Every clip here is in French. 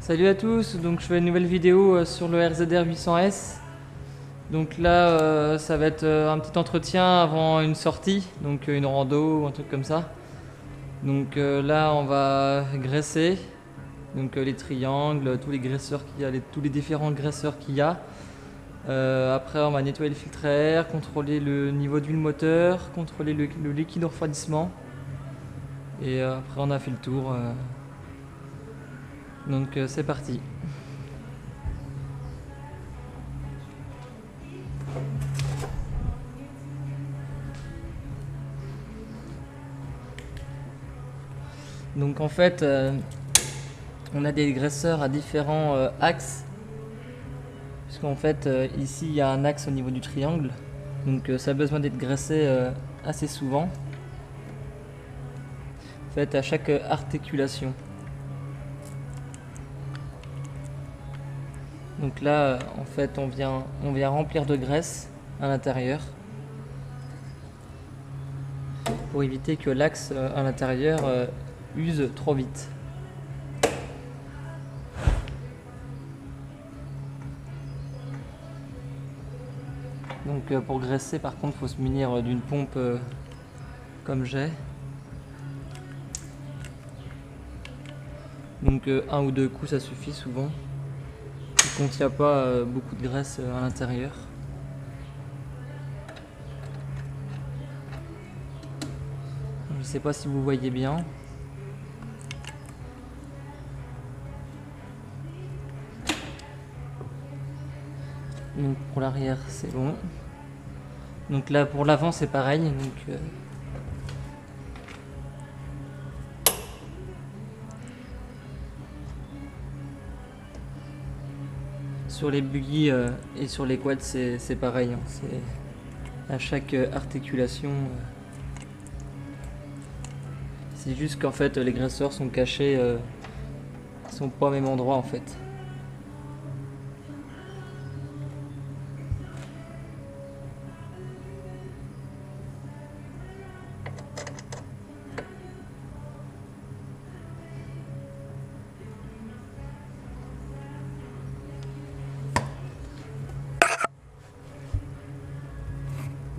Salut à tous, donc je fais une nouvelle vidéo sur le RZR 800S. Donc là ça va être un petit entretien avant une sortie, donc une rando ou un truc comme ça. Donc là on va graisser donc les triangles, tous les graisseurs qu'il y a, tous les différents graisseurs qu'il y a. Après on va nettoyer le filtre à air, contrôler le niveau d'huile moteur, contrôler le liquide de refroidissement. Et après on a fait le tour. Donc c'est parti. Donc en fait on a des graisseurs à différents axes, puisqu'en fait ici il y a un axe au niveau du triangle, donc ça a besoin d'être graissé assez souvent, en fait à chaque articulation. Donc là en fait on vient remplir de graisse à l'intérieur pour éviter que l'axe à l'intérieur use trop vite. Donc pour graisser par contre il faut se munir d'une pompe comme j'ai. Donc un ou deux coups ça suffit souvent. Il ne contient pas beaucoup de graisse à l'intérieur. Je ne sais pas si vous voyez bien. Donc pour l'arrière c'est bon. Donc là pour l'avant c'est pareil. Donc sur les buggy et sur les quads c'est pareil. Hein. C'est à chaque articulation. C'est juste qu'en fait les graisseurs sont cachés, ils sont pas au même endroit en fait.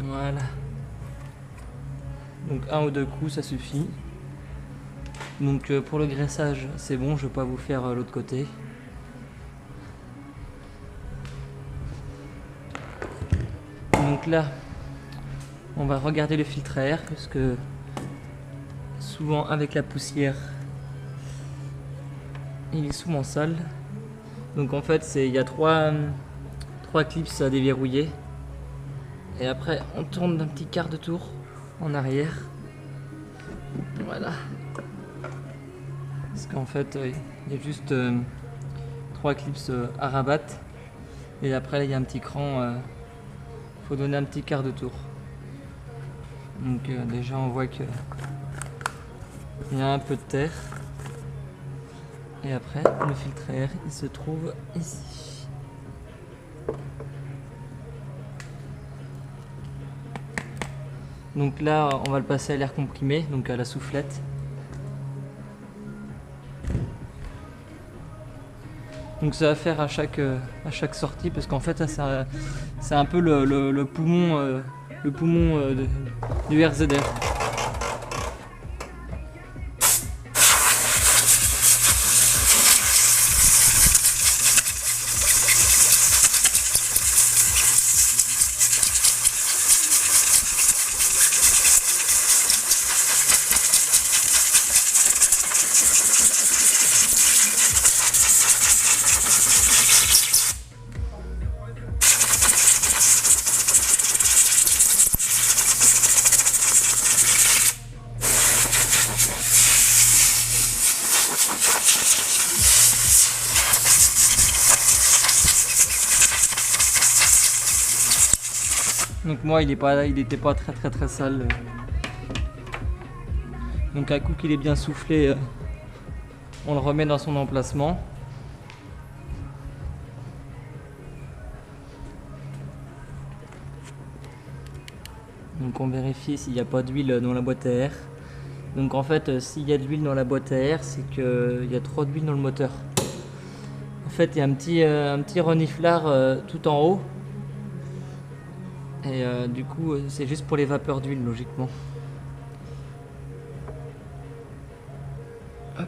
Voilà. Donc un ou deux coups ça suffit. Donc pour le graissage c'est bon, je vais pas vous faire l'autre côté. Donc là on va regarder le filtre à air, parce que souvent avec la poussière il est souvent sale. Donc en fait il y a trois clips à déverrouiller. Et après on tourne d'un petit quart de tour en arrière. Voilà. Parce qu'en fait il y a juste 3 clips à rabattre. Et après il y a un petit cran, faut donner un petit quart de tour. Donc déjà on voit que il y a un peu de terre. Et après le filtre à air il se trouve ici. Donc là on va le passer à l'air comprimé, donc à la soufflette. Donc ça va faire à chaque sortie, parce qu'en fait c'est un peu le poumon, du RZR. Donc moi il était pas très sale. Donc un coup qu'il est bien soufflé, on le remet dans son emplacement. Donc on vérifie s'il n'y a pas d'huile dans la boîte à air. Donc en fait s'il y a de l'huile dans la boîte à air, c'est qu'il y a trop d'huile dans le moteur. fait, il y a un petit reniflard tout en haut. Et du coup, c'est juste pour les vapeurs d'huile, logiquement. Hop.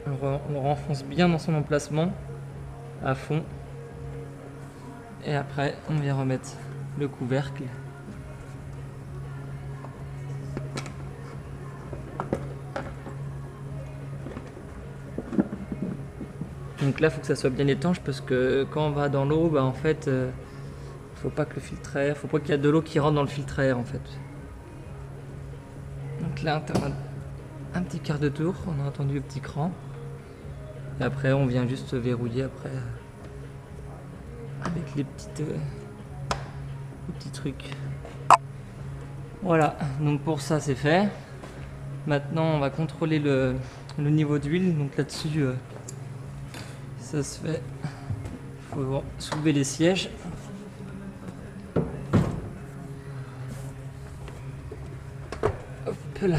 On le renfonce bien dans son emplacement, à fond. Et après, on vient remettre le couvercle. Donc là, il faut que ça soit bien étanche parce que quand on va dans l'eau, bah, en fait, faut pas que le filtre à air, faut pas qu'il y ait de l'eau qui rentre dans le filtre à air en fait. Donc là, on a un petit quart de tour, on a entendu le petit cran. Et après, on vient juste verrouiller après avec les petits trucs. Voilà, donc pour ça c'est fait. Maintenant, on va contrôler le niveau d'huile. Donc là-dessus, ça se fait. Il faut soulever les sièges. Hop là.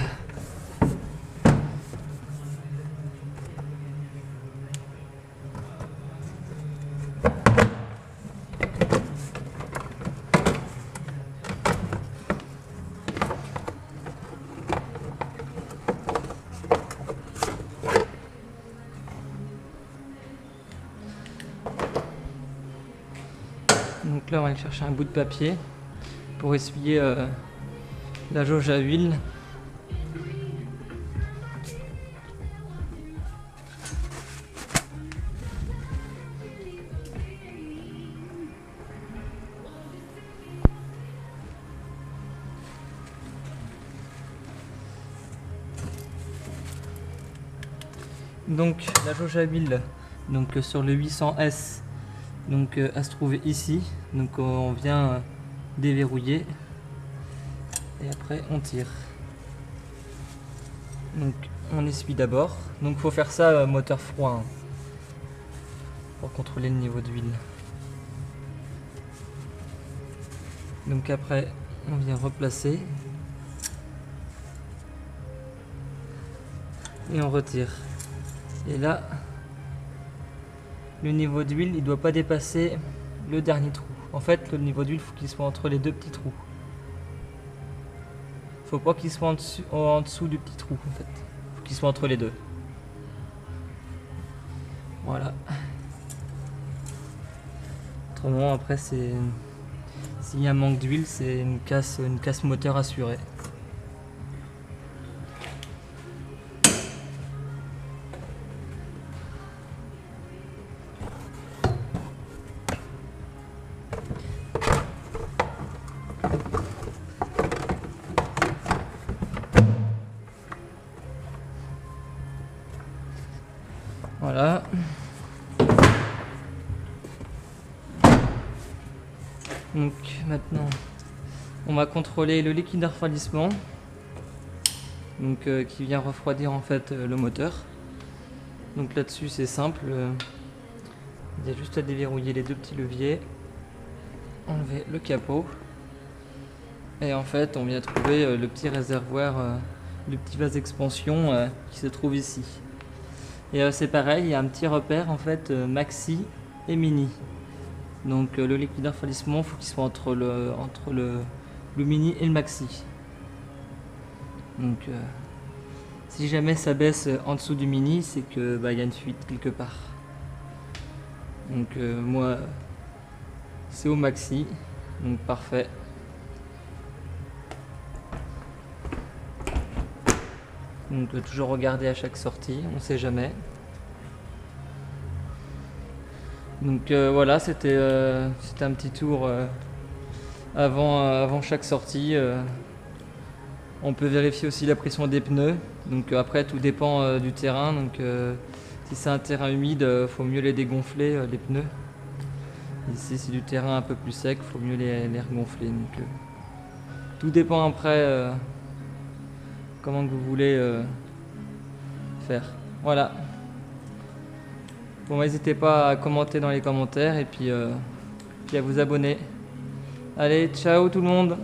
Donc là, on va aller chercher un bout de papier pour essuyer la jauge à huile. Donc la jauge à huile, donc sur le 800S, donc à se trouver ici. Donc on vient déverrouiller et après on tire. Donc on essuie d'abord. Donc faut faire ça moteur froid hein, pour contrôler le niveau d'huile. Donc après on vient replacer et on retire. Et là, le niveau d'huile, il ne doit pas dépasser le dernier trou. En fait, le niveau d'huile, il faut qu'il soit entre les deux petits trous. Il ne faut pas qu'il soit en dessous du petit trou, en fait. Il faut qu'il soit entre les deux. Voilà. Autrement, après, s'il y a un manque d'huile, c'est une casse moteur assurée. Voilà. Donc maintenant, on va contrôler le liquide de refroidissement, donc qui vient refroidir en fait le moteur. Donc là-dessus c'est simple, il y a juste à déverrouiller les deux petits leviers, enlever le capot, et en fait on vient trouver le petit réservoir, le petit vase d'expansion qui se trouve ici. Et c'est pareil, il y a un petit repère en fait maxi et mini. Donc le liquide de refroidissement, il faut qu'il soit entre le mini et le maxi. Donc si jamais ça baisse en dessous du mini, c'est que y a une fuite quelque part. Donc moi c'est au maxi, donc parfait. Donc toujours regarder à chaque sortie, on sait jamais. Donc voilà, c'était un petit tour avant chaque sortie. On peut vérifier aussi la pression des pneus. Donc après tout dépend du terrain. Donc si c'est un terrain humide, faut mieux les dégonfler les pneus. Ici c'est du terrain un peu plus sec, faut mieux les regonfler. Donc tout dépend après comment que vous voulez faire. Voilà. Bon, n'hésitez pas à commenter dans les commentaires et puis à vous abonner. Allez, ciao tout le monde!